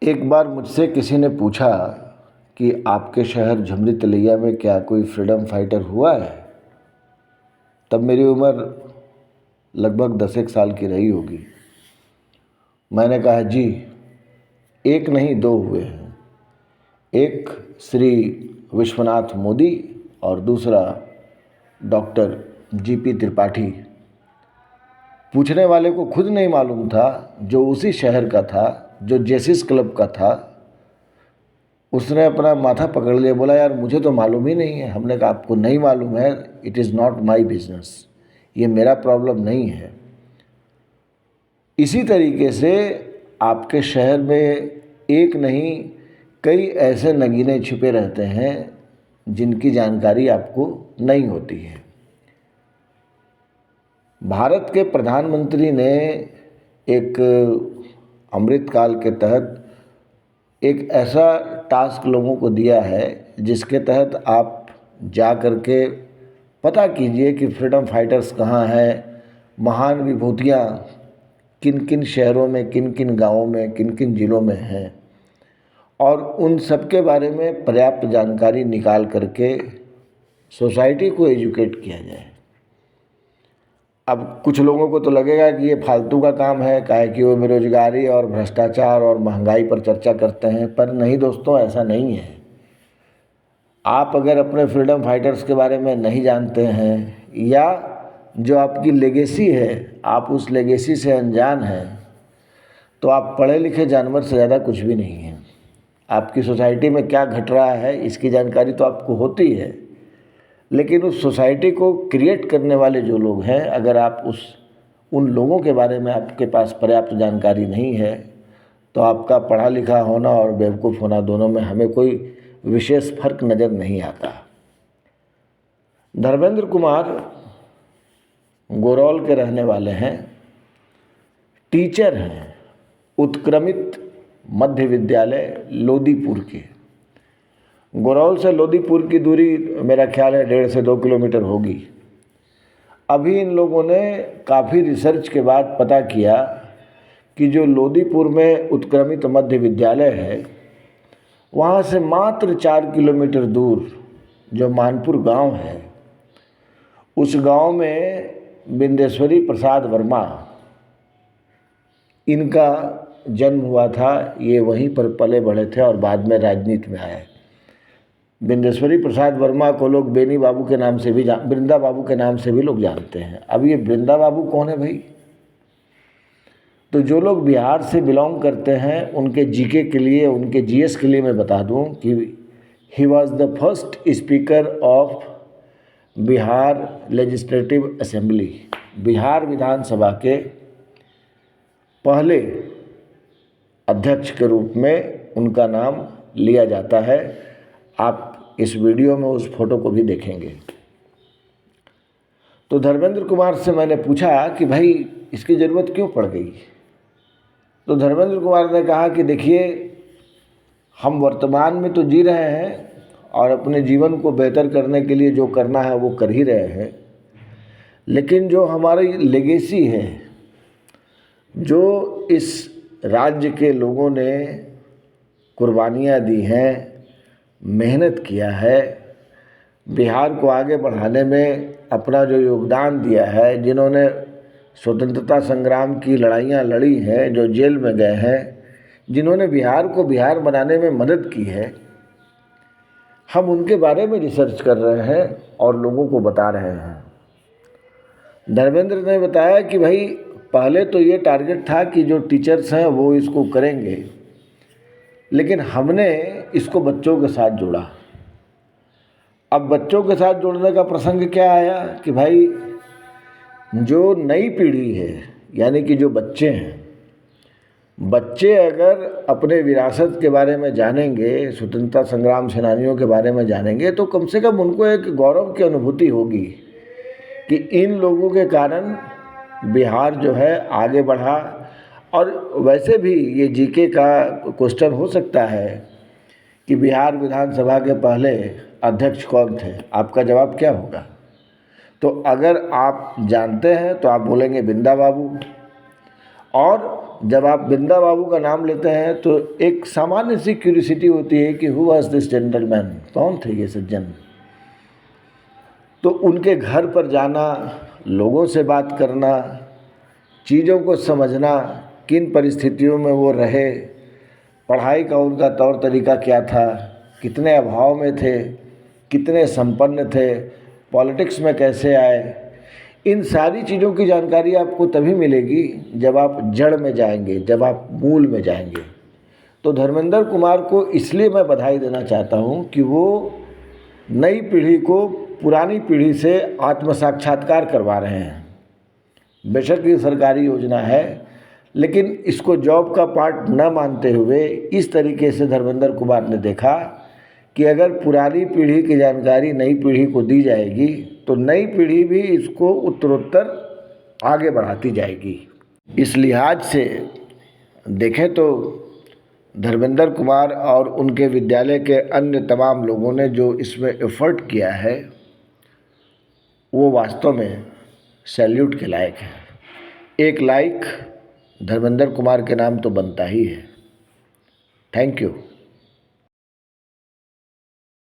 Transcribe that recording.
एक बार मुझसे किसी ने पूछा कि आपके शहर झुमरी तलैया में क्या कोई फ्रीडम फाइटर हुआ है। तब मेरी उम्र लगभग 10 साल की रही होगी। मैंने कहा जी, एक नहीं दो हुए हैं। एक श्री विश्वनाथ मोदी और दूसरा डॉक्टर जीपी त्रिपाठी। पूछने वाले को खुद नहीं मालूम था, जो उसी शहर का था, जो जेसिस क्लब का था। उसने अपना माथा पकड़ लिया, बोला यार मुझे तो मालूम ही नहीं है। हमने कहा आपको नहीं मालूम है, it is not my business, ये मेरा प्रॉब्लम नहीं है। इसी तरीके से आपके शहर में एक नहीं कई ऐसे नगीने छिपे रहते हैं जिनकी जानकारी आपको नहीं होती है। भारत के प्रधानमंत्री ने एक अमृतकाल के तहत एक ऐसा टास्क लोगों को दिया है जिसके तहत आप जा कर के पता कीजिए कि फ्रीडम फाइटर्स कहाँ हैं, महान विभूतियाँ किन किन शहरों में, किन किन गाँवों में, किन किन ज़िलों में हैं, और उन सब के बारे में पर्याप्त जानकारी निकाल करके सोसाइटी को एजुकेट किया जाए। अब कुछ लोगों को तो लगेगा कि ये फालतू का काम है, काहे कि वो बेरोजगारी और भ्रष्टाचार और महंगाई पर चर्चा करते हैं। पर नहीं दोस्तों, ऐसा नहीं है। आप अगर अपने फ्रीडम फाइटर्स के बारे में नहीं जानते हैं, या जो आपकी लेगेसी है आप उस लेगेसी से अनजान हैं, तो आप पढ़े लिखे जानवर से ज़्यादा कुछ भी नहीं हैं। आपकी सोसाइटी में क्या घट रहा है इसकी जानकारी तो आपको होती है, लेकिन उस सोसाइटी को क्रिएट करने वाले जो लोग हैं, अगर आप उन लोगों के बारे में आपके पास पर्याप्त जानकारी नहीं है, तो आपका पढ़ा लिखा होना और बेवकूफ़ होना दोनों में हमें कोई विशेष फर्क नज़र नहीं आता। धर्मेंद्र कुमार गोरौल के रहने वाले हैं, टीचर हैं, उत्क्रमित मध्य विद्यालय लोदीपुर के। गोरौल से लोदीपुर की दूरी मेरा ख्याल है 1.5 से 2 किलोमीटर होगी। अभी इन लोगों ने काफ़ी रिसर्च के बाद पता किया कि जो लोदीपुर में उत्क्रमित मध्य विद्यालय है, वहाँ से मात्र 4 किलोमीटर दूर जो मानपुर गांव है, उस गांव में बिंदेश्वरी प्रसाद वर्मा, इनका जन्म हुआ था। ये वहीं पर पले बढ़े थे और बाद में राजनीति में आए। बिंदेश्वरी प्रसाद वर्मा को लोग बेनी बाबू के नाम से भी वृंदा बाबू के नाम से भी लोग जानते हैं। अब ये वृंदा बाबू कौन है भाई? तो जो लोग बिहार से बिलोंग करते हैं उनके जीके के लिए, उनके जीएस के लिए मैं बता दूं कि he was the first speaker of Bihar legislative assembly. Bihar विधानसभा के पहले अध्यक्ष के रूप में उनका नाम लिया जाता है। आप इस वीडियो में उस फोटो को भी देखेंगे। तो धर्मेंद्र कुमार से मैंने पूछा कि भाई इसकी ज़रूरत क्यों पड़ गई? तो धर्मेंद्र कुमार ने कहा कि देखिए, हम वर्तमान में तो जी रहे हैं और अपने जीवन को बेहतर करने के लिए जो करना है वो कर ही रहे हैं, लेकिन जो हमारी लेगेसी है, जो इस राज्य के लोगों ने कुर्बानियाँ दी हैं, मेहनत किया है, बिहार को आगे बढ़ाने में अपना जो योगदान दिया है, जिन्होंने स्वतंत्रता संग्राम की लड़ाइयाँ लड़ी हैं, जो जेल में गए हैं, जिन्होंने बिहार को बिहार बनाने में मदद की है, हम उनके बारे में रिसर्च कर रहे हैं और लोगों को बता रहे हैं। धर्मेंद्र ने बताया कि भाई पहले तो ये टारगेट था कि जो टीचर्स हैं वो इसको करेंगे, लेकिन हमने इसको बच्चों के साथ जोड़ा। अब बच्चों के साथ जोड़ने का प्रसंग क्या आया कि भाई जो नई पीढ़ी है, यानी कि जो बच्चे हैं, बच्चे अगर अपने विरासत के बारे में जानेंगे, स्वतंत्रता संग्राम सेनानियों के बारे में जानेंगे, तो कम से कम उनको एक गौरव की अनुभूति होगी कि इन लोगों के कारण बिहार जो है आगे बढ़ा। और वैसे भी ये जीके का क्वेश्चन हो सकता है कि बिहार विधानसभा के पहले अध्यक्ष कौन थे? आपका जवाब क्या होगा? तो अगर आप जानते हैं तो आप बोलेंगे वृंदा बाबू, और जब आप बिंदा बाबू का नाम लेते हैं तो एक सामान्य सी क्यूरियोसिटी होती है कि हु वाज दिस जेंटलमैन, कौन थे ये सज्जन। तो उनके घर पर जाना, लोगों से बात करना, चीज़ों को समझना, किन परिस्थितियों में वो रहे, पढ़ाई का उनका तौर तरीका क्या था, कितने अभाव में थे, कितने संपन्न थे, पॉलिटिक्स में कैसे आए, इन सारी चीज़ों की जानकारी आपको तभी मिलेगी जब आप जड़ में जाएंगे, जब आप मूल में जाएंगे। तो धर्मेंद्र कुमार को इसलिए मैं बधाई देना चाहता हूँ कि वो नई पीढ़ी को पुरानी पीढ़ी से आत्म साक्षात्कार करवा रहे हैं। बेशक ये सरकारी योजना है, लेकिन इसको जॉब का पार्ट न मानते हुए इस तरीके से धर्मेंद्र कुमार ने देखा कि अगर पुरानी पीढ़ी की जानकारी नई पीढ़ी को दी जाएगी तो नई पीढ़ी भी इसको उत्तरोत्तर आगे बढ़ाती जाएगी। इस लिहाज से देखें तो धर्मेंद्र कुमार और उनके विद्यालय के अन्य तमाम लोगों ने जो इसमें एफर्ट किया है वो वास्तव में सैल्यूट के लायक है। एक लाइक धर्मेंद्र कुमार के नाम तो बनता ही है। Thank you.